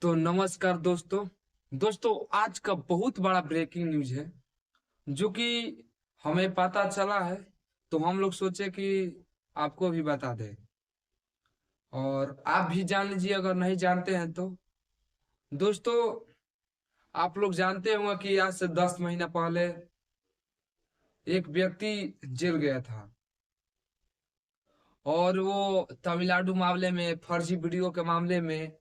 तो नमस्कार दोस्तों। आज का बहुत बड़ा ब्रेकिंग न्यूज है जो कि हमें पता चला है। तो हम लोग सोचे कि आपको भी बता दें और आप भी जान लीजिए अगर नहीं जानते हैं तो। दोस्तों, आप लोग जानते होंगे कि आज से 10 महीना पहले एक व्यक्ति जेल गया था और वो तमिलनाडु मामले में फर्जी वीडियो के मामले में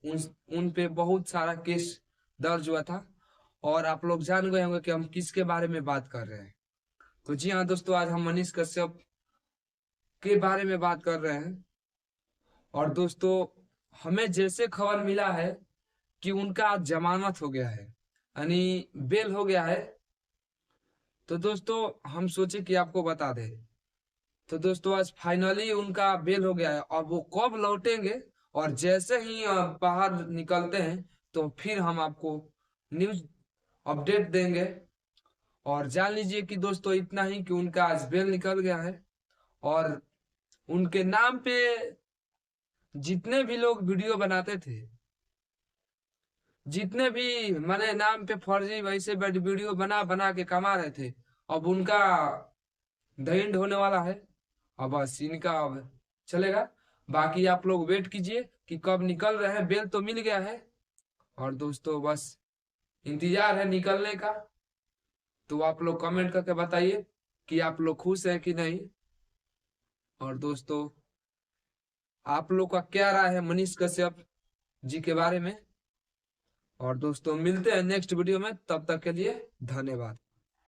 उन पे बहुत सारा केस दर्ज हुआ था। और आप लोग जान गए होंगे कि हम किसके बारे में बात कर रहे हैं। तो जी हाँ दोस्तों, आज हम मनीष कश्यप के बारे में बात कर रहे हैं। और दोस्तों, हमें जैसे खबर मिला है कि उनका आज जमानत हो गया है, यानी बेल हो गया है। तो दोस्तों, हम सोचे कि आपको बता दें। तो दोस्तों, आज फाइनली उनका बेल हो गया है और वो कब लौटेंगे और जैसे ही बाहर निकलते हैं तो फिर हम आपको न्यूज अपडेट देंगे। और जान लीजिए कि दोस्तों इतना ही कि उनका आज बेल निकल गया है। और उनके नाम पे जितने भी लोग वीडियो बनाते थे, जितने भी माने नाम पे फर्जी वैसे वीडियो बना बना के कमा रहे थे, अब उनका द एंड होने वाला है। अब बस इनका अब चलेगा। बाकी आप लोग वेट कीजिए कि कब निकल रहे हैं। बेल तो मिल गया है और दोस्तों बस इंतजार है निकलने का। तो आप लोग कमेंट करके बताइए कि आप लोग खुश हैं कि नहीं। और दोस्तों, आप लोग का क्या राय है मनीष कश्यप जी के बारे में। और दोस्तों, मिलते हैं नेक्स्ट वीडियो में, तब तक के लिए धन्यवाद।